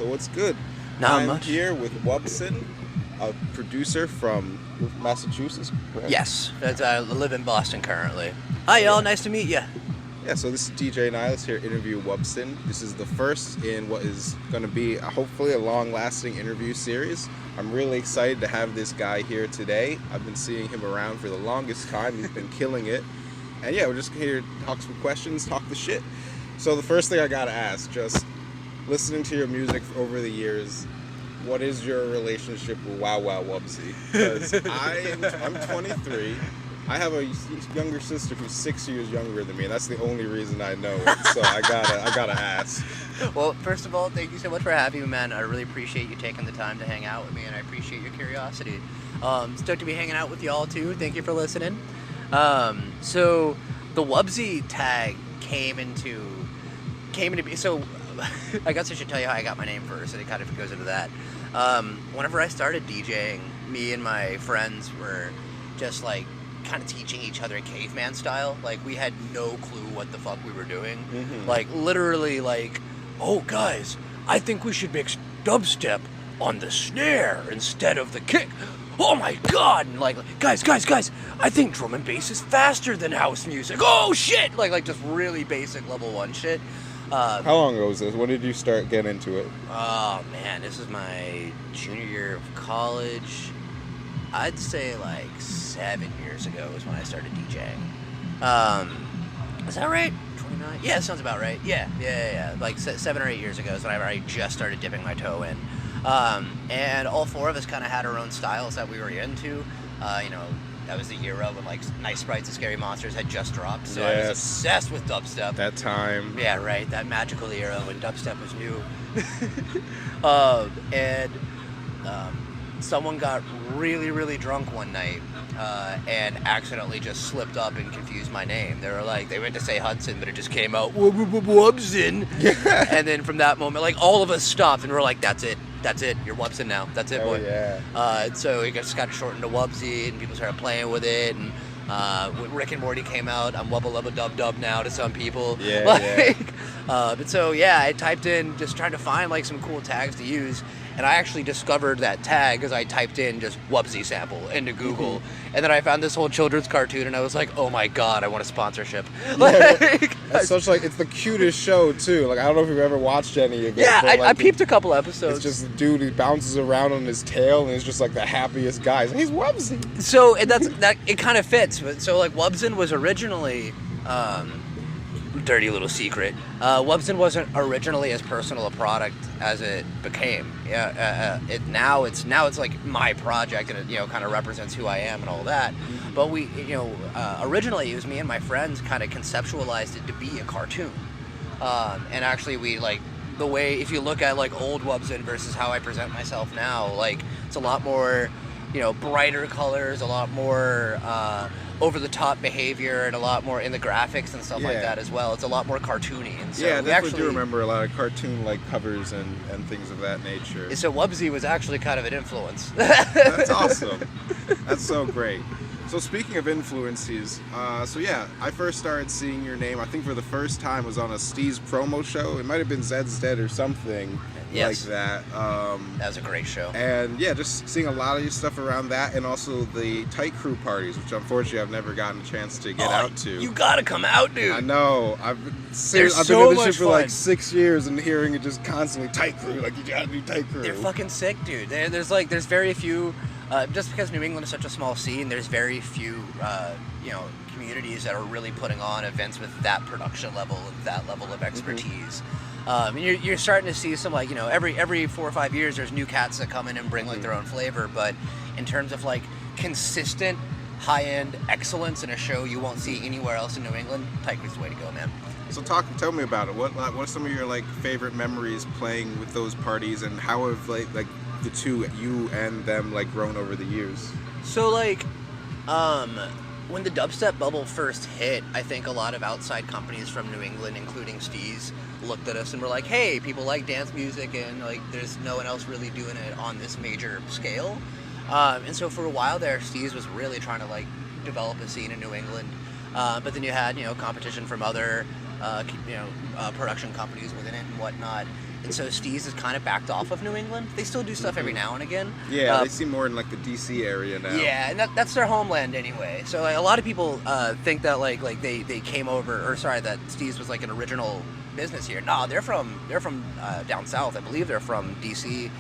So what's good? Not I'm much. here with Wubson, a producer from Massachusetts. Correct? Yes, I live in Boston currently. Hi, y'all. Nice to meet you. Yeah, so this is DJ Nihilist here, interview Wubson. This is the first in what is going to be hopefully a long-lasting interview series. I'm really excited to have this guy here today. I've been seeing him around for the longest time. He's been killing it. And yeah, we're just here to talk some questions, talk the shit. So the first thing I got to ask, just listening to your music over the years, what is your relationship with Wow Wow Wubsy? Because I'm 23. I have a younger sister who's 6 years younger than me, and that's the only reason I know it. So I gotta ask. Well, first of all, thank you so much for having me, man. I really appreciate you taking the time to hang out with me, and I appreciate your curiosity. Stoked to be hanging out with y'all too. Thank you for listening. So the Wubsy tag came into be. So I guess I should tell you how I got my name first, and it kind of goes into that. Whenever I started DJing, me and my friends were just like kind of teaching each other caveman style. Like, we had no clue what the fuck we were doing. Mm-hmm. Like, literally, like, oh, guys, I think we should mix dubstep on the snare instead of the kick. Oh my god! And like, guys, I think drum and bass is faster than house music. Oh shit! Like just really basic level 1 shit. How long ago was this? When did you start getting into it? Oh man, this is my junior year of college. I'd say like 7 years ago is when I started DJing. Is that right? 29? Yeah, that sounds about right. Yeah. Like 7 or 8 years ago is when I just started dipping my toe in. And all four of us kind of had our own styles that we were into. That was the era when like Nice Sprites and Scary Monsters had just dropped, so yes. I was obsessed with dubstep. That time. Yeah, right. That magical era when dubstep was new. Someone got really, really drunk one night and accidentally just slipped up and confused my name. They went to say Hudson, but it just came out Wubson. And then from that moment, like, all of us stopped and we're like, that's it, you're Wubson now. That's it, boy. Yeah. So it just got shortened to Wubsy, and people started playing with it. And when Rick and Morty came out, I'm Wubba Lubba Dub Dub now to some people. Yeah. But so yeah, I typed in just trying to find like some cool tags to use. And I actually discovered that tag because I typed in just Wubsy sample into Google. Mm-hmm. And then I found this whole children's cartoon, and I was like, oh my god, I want a sponsorship. It's such like, it's the cutest show too. Like, I don't know if you've ever watched any of it. Yeah, I peeped a couple episodes. It's just the dude who bounces around on his tail, and he's just like the happiest guy. He's Wubsy. So and that it kind of fits. So like Wubson was originally... dirty little secret. Wubson wasn't originally as personal a product as it became. Now it's like my project, and it kind of represents who I am and all that. Mm-hmm. But we originally it was me and my friends kind of conceptualized it to be a cartoon. And actually we like the way, if you look at like old Wubson versus how I present myself now, like it's a lot more brighter colors, a lot more over-the-top behavior, and a lot more in the graphics and stuff like that as well. It's a lot more cartoony. And so I definitely do remember a lot of cartoon-like covers and things of that nature. So Wubsy was actually kind of an influence. That's awesome. That's so great. So speaking of influences, I first started seeing your name, I think for the first time, was on a Steez promo show. It might have been Zed's Dead or something like that. That was a great show. And yeah, just seeing a lot of your stuff around that, and also the Tight Crew parties, which unfortunately I've never gotten a chance to get out to. You gotta come out, dude. I know. I've been so in this shit for like 6 years and hearing it just constantly, Tight Crew, like you gotta do Tight Crew. They're fucking sick, dude. There's very few... just because New England is such a small scene, there's very few, communities that are really putting on events with that production level and that level of expertise. Mm-hmm. You're starting to see some, like, every 4 or 5 years, there's new cats that come in and bring like their own flavor. But in terms of like consistent high-end excellence in a show you won't see anywhere else in New England, Tight Crew's the way to go, man. So tell me about it. What are some of your like favorite memories playing with those parties, and how have like the two, you and them, like grown over the years? So like when the dubstep bubble first hit, I think a lot of outside companies from New England, including Steez, looked at us and were like, hey, people like dance music, and like there's no one else really doing it on this major scale. And so for a while there, Steez was really trying to like develop a scene in New England. But then you had competition from other production companies within it and whatnot. and so Steez has kind of backed off of New England. They still do stuff every now and again. Yeah, they seem more in like the DC area now. Yeah, and that's their homeland anyway. So like, a lot of people think that like they came over, or sorry, that Steez was like an original business here. No, they're from down south. I believe they're from DC,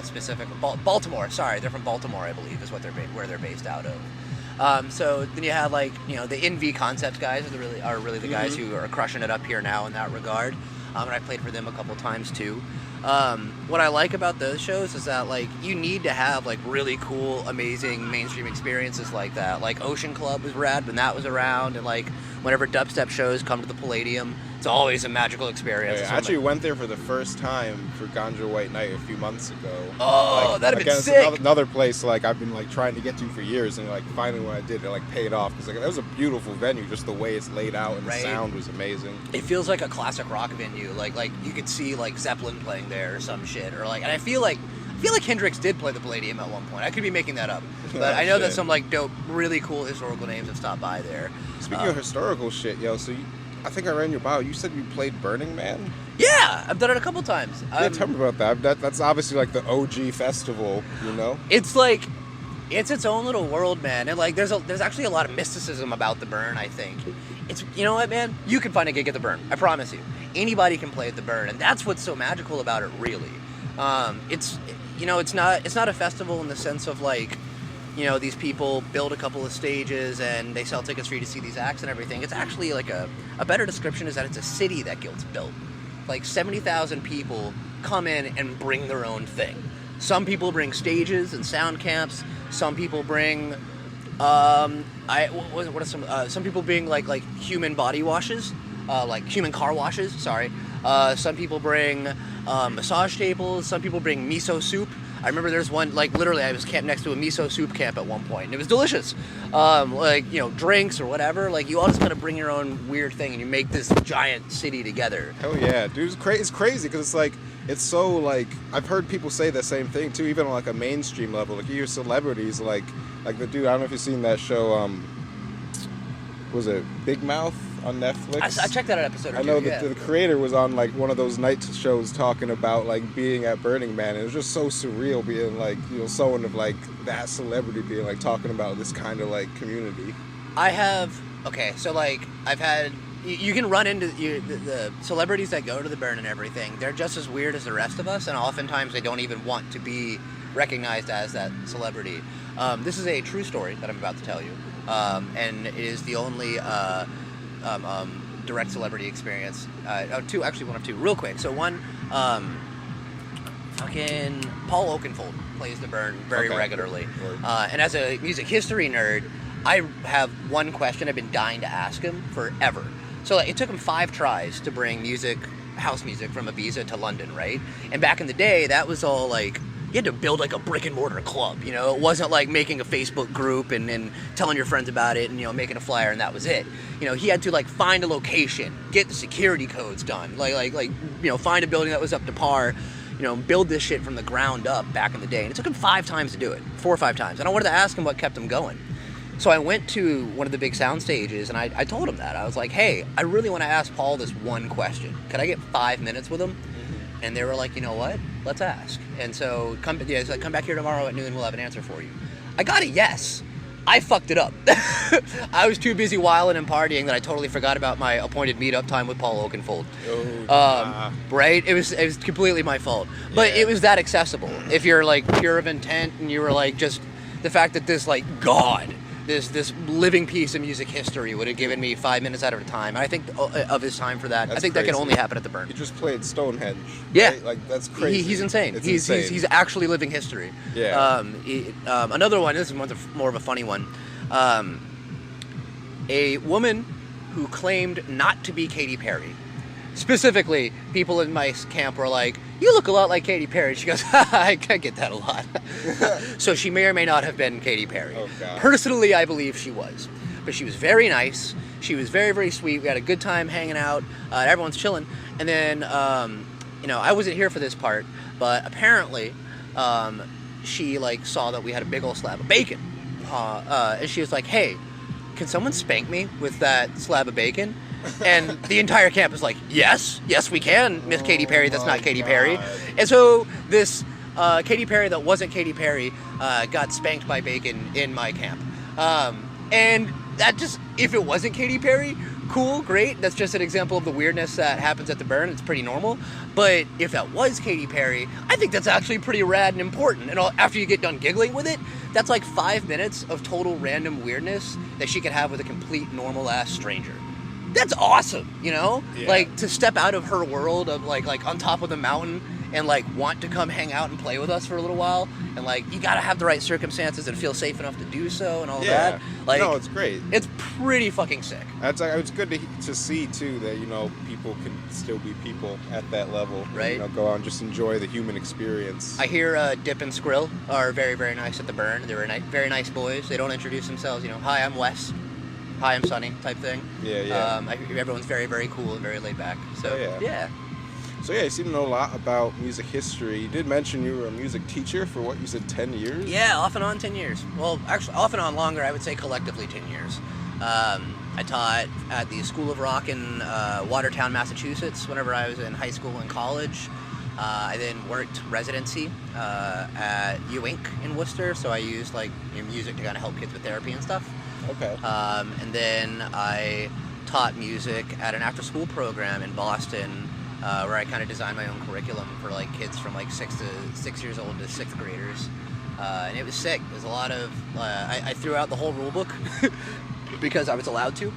specifically Baltimore. Sorry, they're from Baltimore. I believe is where they're based out of. So then you have like the NV Concepts guys are really the guys who are crushing it up here now in that regard. And I played for them a couple times too. What I like about those shows is that like you need to have like really cool, amazing mainstream experiences like that. Like Ocean Club was rad when that was around, and like whenever dubstep shows come to the Palladium, it's always a magical experience. I actually went there for the first time for Ganja White Night a few months ago. Oh, like, that'd have been it's sick. Another place like I've been like trying to get to for years, and like finally when I did, it like paid off because like that was a beautiful venue. Just the way it's laid out and the sound was amazing. It feels like a classic rock venue. Like you could see like Zeppelin playing there or some shit, or like, and I feel like Hendrix did play the Palladium at one point. I could be making that up, but I know that some like dope, really cool historical names have stopped by there. Speaking of historical shit, yo, so I think I ran your bio. You said you played Burning Man? Yeah, I've done it a couple times. Yeah, tell me about that. That's obviously like the OG festival, you know? It's like, it's its own little world, man. And like, there's actually a lot of mysticism about the Burn, I think. It's, you know what, man? You can find a gig at the Burn. I promise you. Anybody can play at the Burn, and that's what's so magical about it, really. It's not a festival in the sense of like, these people build a couple of stages and they sell tickets for you to see these acts and everything. It's actually like a better description is that it's a city that gets built. Like 70,000 people come in and bring their own thing. Some people bring stages and sound camps. Some people bring, some people bring like human body washes, like human car washes. Sorry. Some people bring massage tables. Some people bring miso soup. I remember there's one, like, literally, I was camped next to a miso soup camp at one point, and it was delicious. Drinks or whatever, like, you all just kind of bring your own weird thing, and you make this giant city together. Hell yeah, dude, it's crazy, because it's, like, it's so, like, I've heard people say the same thing, too, even on, like, a mainstream level. Like, you hear celebrities, like the dude, I don't know if you've seen that show, was it Big Mouth on Netflix? I checked that episode. I know that the creator was on like one of those night shows talking about like being at Burning Man. And it was just so surreal being like, someone of like that celebrity being like talking about this kind of like community. I've had, you can run into the celebrities that go to the Burn and everything. They're just as weird as the rest of us, and oftentimes they don't even want to be recognized as that celebrity. This is a true story that I'm about to tell you. And it is the only direct celebrity experience. One of two, real quick. So one, fucking Paul Oakenfold plays the Burn very regularly. And as a music history nerd, I have one question I've been dying to ask him forever. So like, it took him 5 tries to bring house music from Ibiza to London, right? And back in the day, that was all like, you had to build like a brick and mortar club, It wasn't like making a Facebook group and telling your friends about it and, making a flyer and that was it. He had to like find a location, get the security codes done, find a building that was up to par, build this shit from the ground up back in the day. And it took him 5 times to do it, 4 or 5 times. And I wanted to ask him what kept him going. So I went to one of the big sound stages and I told him that. I was like, hey, I really want to ask Paul this one question. Could I get 5 minutes with him? And they were like, you know what? Let's ask. And so come back here tomorrow at noon. We'll have an answer for you. I got a yes. I fucked it up. I was too busy wilding and partying that I totally forgot about my appointed meetup time with Paul Oakenfold. Right? It was completely my fault. But it was that accessible. If you're like pure of intent and you were like just the fact that this like God, this living piece of music history would have given me 5 minutes out of time. And I think of his time for that. That's I think crazy. That can only happen at the Burn. He just played Stonehenge. Yeah. Right? Like, that's crazy. He's insane. It's insane. He's actually living history. Yeah. Another one, this is more of a funny one. A woman who claimed not to be Katy Perry. Specifically, people in my camp were like, you look a lot like Katy Perry. She goes, I get that a lot. So she may or may not have been Katy Perry. Oh, God. Personally, I believe she was. But she was very nice. She was very, very sweet. We had a good time hanging out. Everyone's chilling. And then, I wasn't here for this part, but apparently she like saw that we had a big old slab of bacon. And she was like, hey, can someone spank me with that slab of bacon? And the entire camp is like, yes, we can, Miss Katy Perry, that's not Katy Perry. God. And so this Katy Perry that wasn't Katy Perry got spanked by Bacon in my camp. And that just, if it wasn't Katy Perry, cool, great. That's just an example of the weirdness that happens at the burn. It's pretty normal. But if that was Katy Perry, I think that's actually pretty rad and important. And after you get done giggling with it, that's like 5 minutes of total random weirdness that she could have with a complete normal-ass stranger. That's awesome, you know? Yeah. Like, to step out of her world of, like on top of the mountain and, like, want to come hang out and play with us for a little while. And, like, you gotta have the right circumstances and feel safe enough to do so and all that. Like, no, it's great. It's pretty fucking sick. It's good to see, too, that, you know, people can still be people at that level. Right. You know, go out and just enjoy the human experience. I hear Dip and Skrill are very, very nice at the burn. They're very nice boys. They don't introduce themselves, you know, hi, I'm Wes. Hi, I'm Sonny type thing. Yeah. I hear everyone's very, very cool and very laid back. So, yeah. So yeah, you seem to know a lot about music history. You did mention you were a music teacher for what, you said 10 years? Yeah, off and on 10 years. Well, actually, off and on longer, I would say collectively 10 years. I taught at the School of Rock in Watertown, Massachusetts whenever I was in high school and college. I then worked residency at Awookening in Worcester, so I used like music to kind of help kids with therapy and stuff. Okay. And then I taught music at an after-school program in Boston, where I kind of designed my own curriculum for like kids from like 6 years old to 6th graders, and it was sick. There's a lot of I threw out the whole rule book because I was allowed to.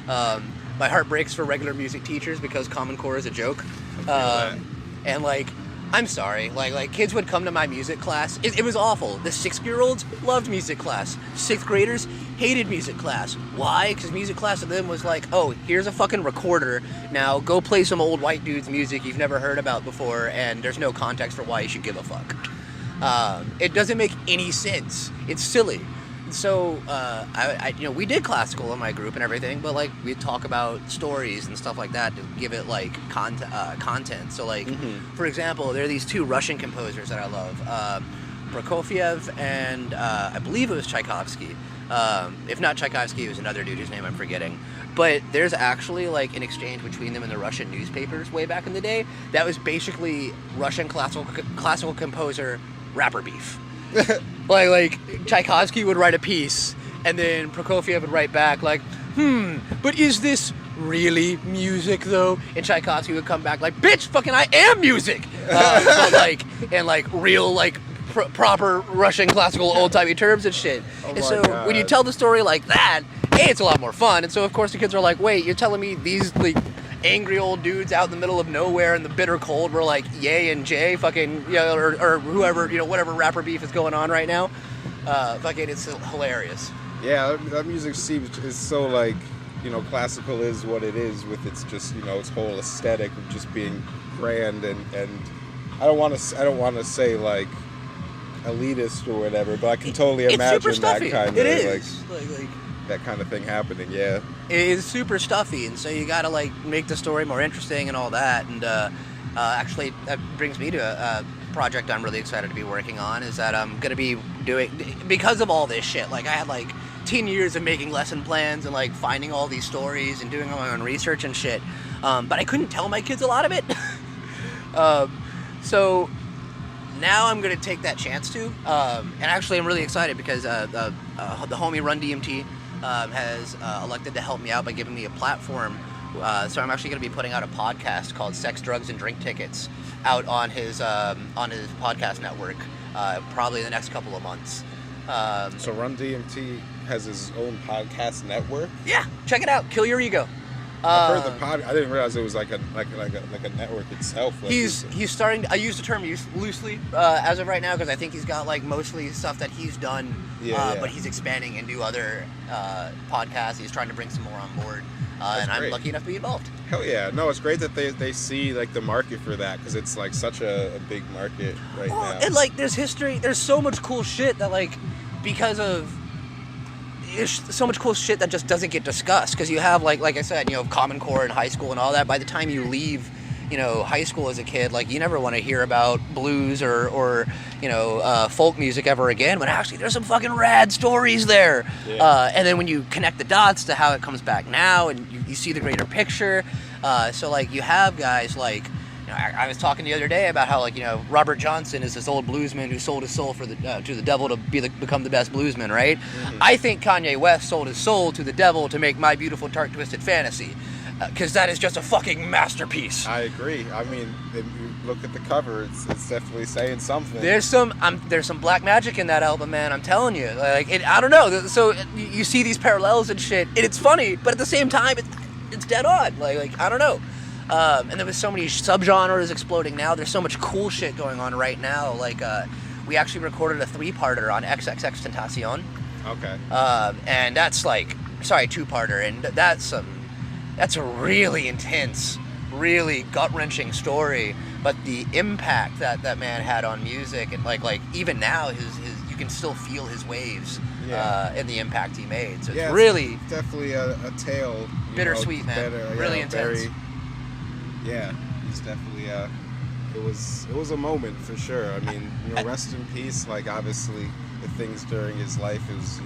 My heart breaks for regular music teachers because Common Core is a joke, and like. I'm sorry, like kids would come to my music class. It was awful. The 6-year-olds loved music class. 6th graders hated music class. Why? Because music class to them was like, oh, here's a fucking recorder. Now go play some old white dude's music you've never heard about before, and there's no context for why you should give a fuck. It doesn't make any sense. It's silly. So, we did classical in my group and everything, but like we'd talk about stories and stuff like that to give it like content. So, like, for example, there are these 2 Russian composers that I love, Prokofiev and I believe it was Tchaikovsky. If not Tchaikovsky, it was another dude whose name I'm forgetting. But there's actually like an exchange between them in the Russian newspapers way back in the day that was basically Russian classical composer rapper beef. like Tchaikovsky would write a piece and then Prokofiev would write back like, but is this really music though? And Tchaikovsky would come back like, bitch, fucking I am music. But like, and like real like proper Russian classical old-timey terms and shit. And so God. when you tell the story like that, it's a lot more fun. And so of course the kids are like, wait, you're telling me these like angry old dudes out in the middle of nowhere in the bitter cold were like Ye and Jay fucking, you know, or whoever, you know, whatever rapper beef is going on right now. Fucking, it's hilarious. Yeah, that music is so like, you know, classical is what it is with its just, you know, its whole aesthetic of just being grand and I don't want to say like elitist or whatever, but I can totally imagine that kind of it is. like that kind of thing happening. Yeah, it is super stuffy, and so you gotta like make the story more interesting and all that. And actually, that brings me to a project I'm really excited to be working on. Is that I'm gonna be doing, because of all this shit. Like I had like 10 years of making lesson plans and like finding all these stories and doing my own research and shit, but I couldn't tell my kids a lot of it. So now I'm going to take that chance to, and actually I'm really excited because the homie Run DMT has elected to help me out by giving me a platform. So I'm actually going to be putting out a podcast called Sex, Drugs, and Drink Tickets out on his podcast network probably in the next couple of months. So Run DMT has his own podcast network? Yeah, check it out. Kill Your Ego. I've heard the I didn't realize it was like a network itself. Like he's starting to, I use the term loosely as of right now because I think he's got like mostly stuff that he's done, but he's expanding into other podcasts. He's trying to bring some more on board, and I'm lucky enough to be involved. Hell yeah. No, it's great that they see like the market for that because it's like such a big market right now. And like there's history, there's so much cool shit that like because of there's so much cool shit that just doesn't get discussed because you have like I said, you know, Common Core in high school and all that. By the time you leave high school as a kid, like you never want to hear about blues or folk music ever again, when actually there's some fucking rad stories there. Yeah. And then when you connect the dots to how it comes back now, and you see the greater picture, so like you have guys like, I was talking the other day about how, like, Robert Johnson is this old bluesman who sold his soul to the devil to become the best bluesman, right? Mm-hmm. I think Kanye West sold his soul to the devil to make My Beautiful Dark Twisted Fantasy, because that is just a fucking masterpiece. I agree. I mean, if you look at the cover, it's definitely saying something. There's some black magic in that album, man. I'm telling you. Like, I don't know. So you see these parallels and shit, and it's funny, but at the same time, it's dead on. Like I don't know. And there was so many subgenres exploding now. There's so much cool shit going on right now. Like, we actually recorded a 3-parter on XXXTentacion. Okay. And that's like, sorry, 2-parter, and that's a really intense, really gut-wrenching story. But the impact that man had on music, and like even now, his you can still feel his waves. Yeah. And the impact he made. So it's really definitely a tale. Bittersweet, man. Really intense. Yeah, he's definitely it was a moment for sure. I mean, rest in peace. Like, obviously, the things during his life is,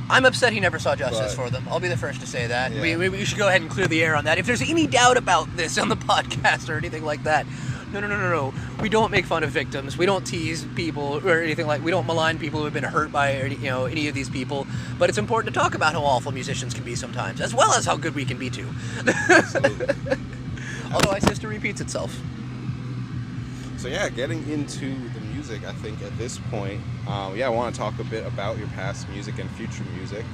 I'm upset he never saw justice for them. I'll be the first to say that. Yeah. We should go ahead and clear the air on that. If there's any doubt about this on the podcast or anything like that, no. We don't make fun of victims. We don't tease people or anything like. We don't malign people who have been hurt by any of these people. But it's important to talk about how awful musicians can be sometimes, as well as how good we can be too. Absolutely. Otherwise, history repeats itself. So yeah, getting into the music, I think at this point, I want to talk a bit about your past music and future music.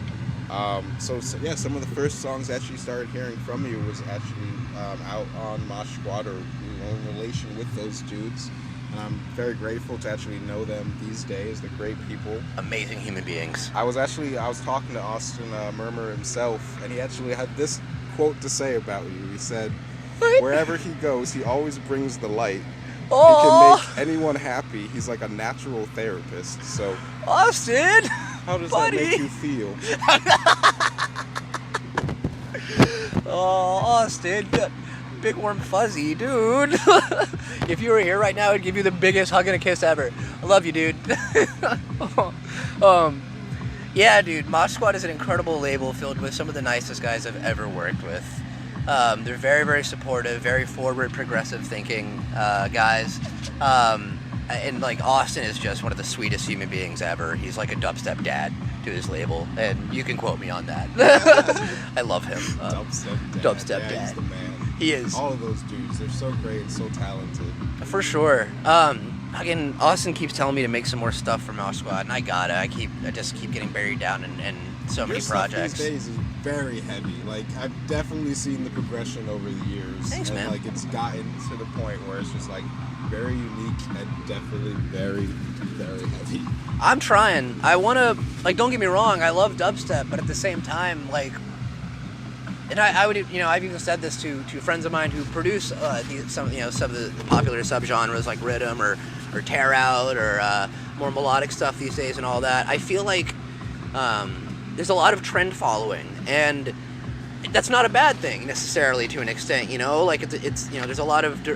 So some of the first songs I actually started hearing from you was actually out on Mosh Squad, or in relation with those dudes. And I'm very grateful to actually know them these days. They're great people. Amazing human beings. I was talking to Austin Murmur himself, and he actually had this quote to say about you. He said, wherever he goes, he always brings the light. Oh. He can make anyone happy. He's like a natural therapist. So, Austin, how does buddy. that make you feel? Oh, Austin, big warm fuzzy, dude. If you were here right now, I'd give you the biggest hug and a kiss ever. I love you, dude. Yeah, dude, Mosh Squad is an incredible label filled with some of the nicest guys I've ever worked with. They're very, very supportive, very forward, progressive thinking guys. And like Austin is just one of the sweetest human beings ever. He's like a dubstep dad to his label, and you can quote me on that. I love him. Dubstep dad. He's the man. He is. All of those dudes, they're so great and so talented. For sure. Again, Austin keeps telling me to make some more stuff for Mosh Squad, and I gotta. I just keep getting buried down in so many projects. These days is very heavy. Like, I've definitely seen the progression over the years. Thanks, man. Like, it's gotten to the point where it's just like very unique and definitely very, very heavy. I'm trying. I wanna, like, don't get me wrong, I love dubstep, but at the same time, like, and I would, I've even said this to friends of mine who produce some of the popular subgenres like rhythm or tear out or more melodic stuff these days and all that. I feel like there's a lot of trend following, and that's not a bad thing necessarily to an extent. Like it's there's a lot of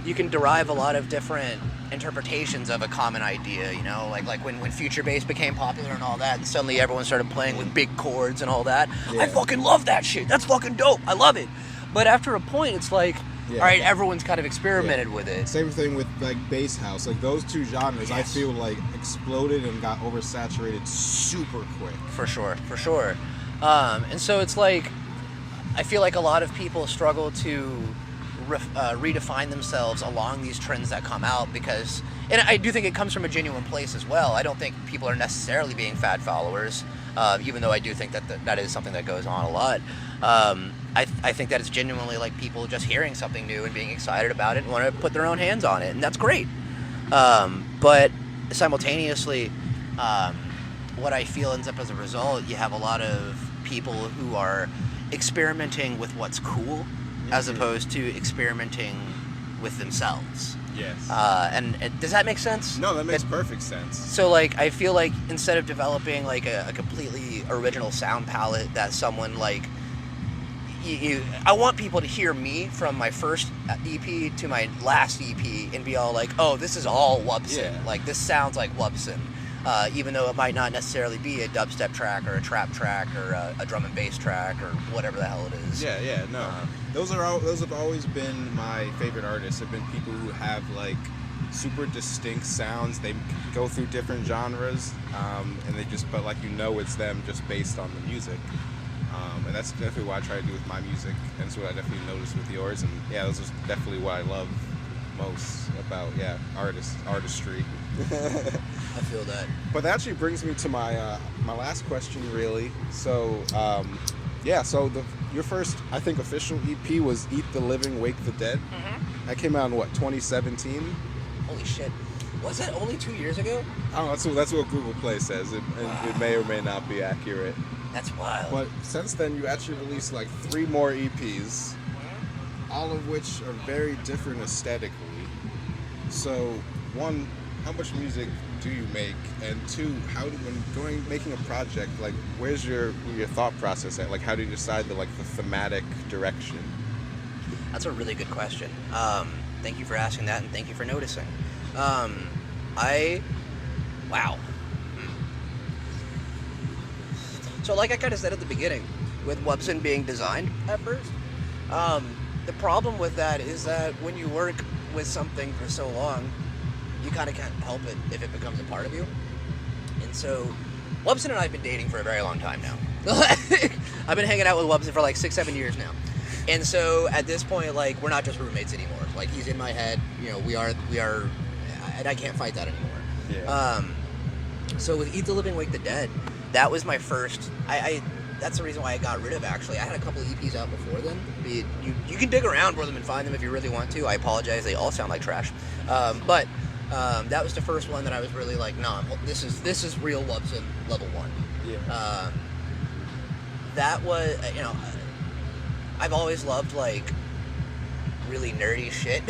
you can derive a lot of different interpretations of a common idea. Like when future bass became popular and all that, and suddenly everyone started playing with big chords and all that. Yeah. I fucking love that shit. That's fucking dope. I love it. But after a point, it's like, all right, everyone's kind of experimented with it. Same thing with like bass house. Like those two genres, I feel like exploded and got oversaturated super quick. For sure. And so it's like, I feel like a lot of people struggle to redefine themselves along these trends that come out, because, and I do think it comes from a genuine place as well. I don't think people are necessarily being fad followers, even though I do think that is something that goes on a lot. I think that it's genuinely like people just hearing something new and being excited about it and want to put their own hands on it, and that's great. But simultaneously, what I feel ends up as a result, you have a lot of people who are experimenting with what's cool, as opposed to experimenting with themselves. Yes. And does that make sense? No, that makes perfect sense. So, like, I feel like instead of developing, like, a completely original sound palette that someone, like, I want people to hear me from my first EP to my last EP and be all like, oh, this is all Wubson. Yeah. Like, this sounds like Wubson. Even though it might not necessarily be a dubstep track or a trap track or a drum and bass track or whatever the hell it is. Yeah, no. Those have always been my favorite artists. Have been people who have like super distinct sounds. They go through different genres, and they just, but like it's them just based on the music. And that's definitely what I try to do with my music, and it's what I definitely noticed with yours. And yeah, those are definitely what I love most about artistry. I feel that. But that actually brings me to my my last question, really. So your first, I think, official EP was "Eat the Living, Wake the Dead." Mm-hmm. That came out in what, 2017? Holy shit! Was that only 2 years ago? I don't know. That's what Google Play says. It may or may not be accurate. That's wild. But since then, you actually released like 3 more EPs, all of which are very different aesthetically. So, one, how much music do you make? And two, making a project, like, where's your thought process at? Like, how do you decide the thematic direction? That's a really good question. Thank you for asking that, and thank you for noticing. Wow. So like I kind of said at the beginning, with Wubson being designed at first, the problem with that is that when you work with something for so long, you kind of can't help it if it becomes a part of you. And so, Wubson and I have been dating for a very long time now. I've been hanging out with Wubson for like 6-7 years now. And so at this point, like, we're not just roommates anymore. Like, he's in my head, we are, and I can't fight that anymore. Yeah. So with Eat the Living, Wake the Dead, that was my first, that's the reason why I got rid of, actually. I had a couple of EPs out before then. You can dig around for them and find them if you really want to. I apologize, they all sound like trash. But that was the first one that I was really like, nah, this is real Wubson level 1. Yeah. That was, I've always loved, like, really nerdy shit.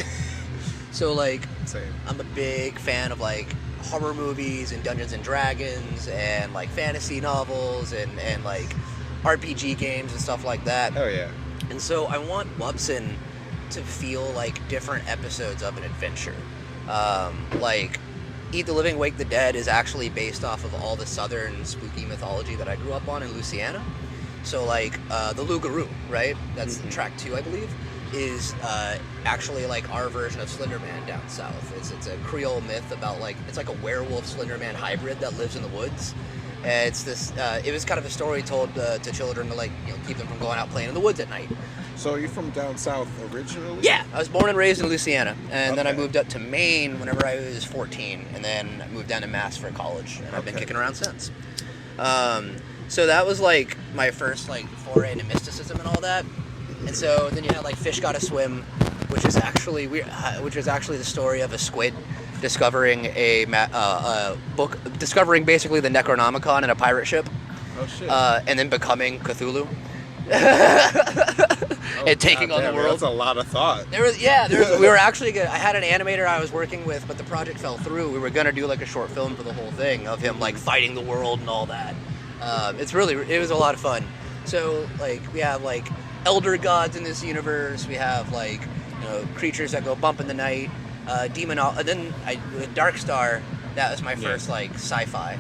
So, like, Same. I'm a big fan of, like, horror movies and Dungeons and Dragons and, like, fantasy novels and like, RPG games and stuff like that. Oh, yeah. And so I want Wubson to feel like different episodes of an adventure. Like, Eat the Living, Wake the Dead is actually based off of all the southern spooky mythology that I grew up on in Louisiana. So, like, the Loup-Garou, right? That's track 2, I believe, is actually, like, our version of Slender Man down south. It's a Creole myth about, like, it's like a werewolf Slender Man hybrid that lives in the woods. And it's this, it was kind of a story told to children to, like, keep them from going out playing in the woods at night. So are you from down south originally? Yeah, I was born and raised in Louisiana, and then I Okay. moved up to Maine whenever I was 14, and then I moved down to Mass for college, and I've been Okay. kicking around since. So that was like my first like foray into mysticism and all that. And so then you had like Fish Gotta Swim, which is actually the story of a squid discovering book, discovering basically the Necronomicon in a pirate ship, Oh, shit. and then becoming Cthulhu. And taking on the world. That's a lot of thought. We were actually I had an animator I was working with, but the project fell through. We were gonna do like a short film for the whole thing of him like fighting the world and all that. It was a lot of fun. So like we have like elder gods in this universe. We have like creatures that go bump in the night. And then with Dark Star, that was my first like sci-fi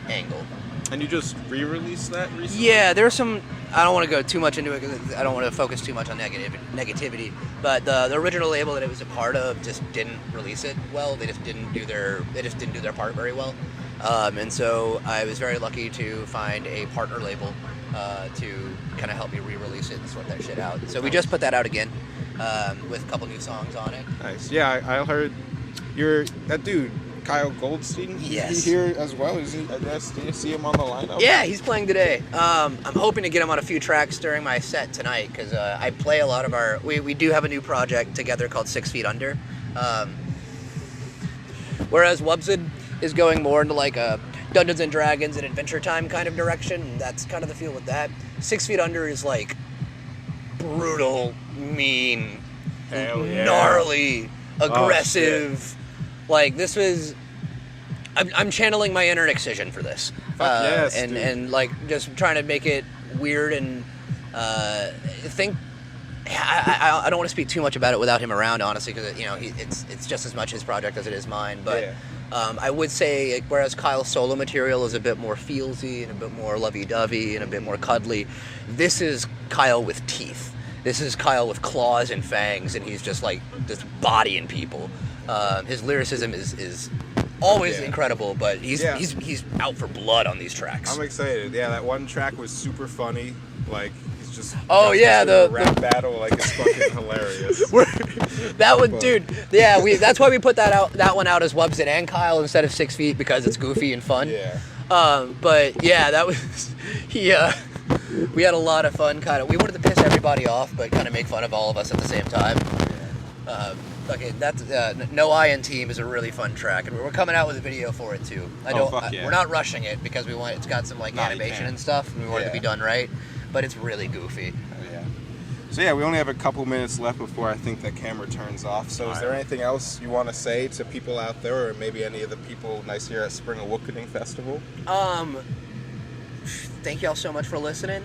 angle. And you just re-released that recently? Yeah, there's some. I don't want to go too much into it because I don't want to focus too much on negativity. But the original label that it was a part of just didn't release it well. They just didn't do their part very well. And so I was very lucky to find a partner label to kind of help me re-release it and sort that shit out. So we just put that out again with a couple new songs on it. Nice. Yeah, I heard that dude. Kyle Goldstein? Yes. Is he here as well? Do you see him on the lineup? Yeah, he's playing today. I'm hoping to get him on a few tracks during my set tonight because I play a lot of our... We do have a new project together called 6 Feet Under. Whereas Wubson is going more into like a Dungeons and Dragons and Adventure Time kind of direction. And that's kind of the feel with that. 6 Feet Under is like brutal, mean, gnarly, aggressive... Like, this was... I'm channeling my inner Excision for this. Fuck yes, and like, just trying to make it weird and I don't want to speak too much about it without him around, honestly, because it's just as much his project as it is mine. But I would say, like, whereas Kyle's solo material is a bit more feelsy and a bit more lovey-dovey and a bit more cuddly, this is Kyle with teeth. This is Kyle with claws and fangs, and he's just like this bodying people. His lyricism is always incredible, but he's out for blood on these tracks. I'm excited. Yeah, that one track was super funny. Like, he's just the rap battle, like, it's fucking hilarious. That one, dude. Yeah, that's why we put that one out as Wubson and Kyle instead of 6 feet, because it's goofy and fun. Yeah. But yeah, that was we had a lot of fun. We wanted to piss everybody off, but kind of make fun of all of us at the same time. Okay, that's No I and Team is a really fun track, and we're coming out with a video for it too. We're not rushing it because it's got some animation and stuff, and we want it to be done right. But it's really goofy. Yeah. So yeah, we only have a couple minutes left before I think the camera turns off. So is there anything else you want to say to people out there, or maybe any of the people nice here at Spring Awookening Festival? Thank y'all so much for listening.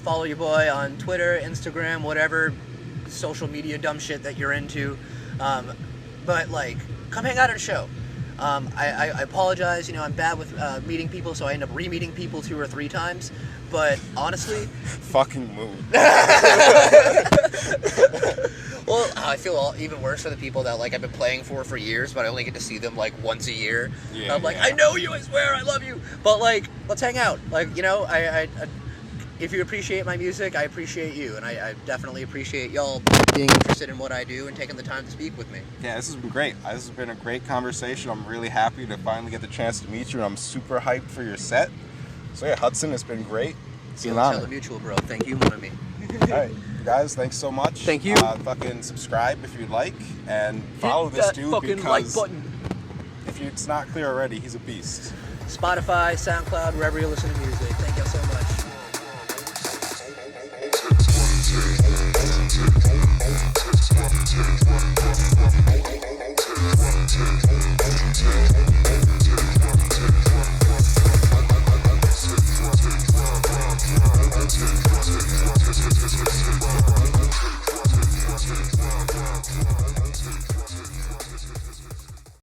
Follow your boy on Twitter, Instagram, whatever social media dumb shit that you're into. But like, come hang out at a show. I apologize, I'm bad with meeting people, so I end up re-meeting people 2 or 3 times. But honestly, fucking move. Well, I feel even worse for the people that I've been playing for years, but I only get to see them once a year. Yeah, I'm like, I know you, I swear, I love you. But let's hang out. I if you appreciate my music, I appreciate you, and I definitely appreciate y'all being interested in what I do and taking the time to speak with me. Yeah, this has been great. This has been a great conversation. I'm really happy to finally get the chance to meet you, and I'm super hyped for your set. So yeah, Hudson, it's been great. It's an honor. Mutual, bro. Thank you, mon ami. All right, guys, thanks so much. Thank you. Fucking subscribe if you'd like, and follow this dude, fucking because like button. If it's not clear already, he's a beast. Spotify, SoundCloud, wherever you listen to music. Thank y'all so much.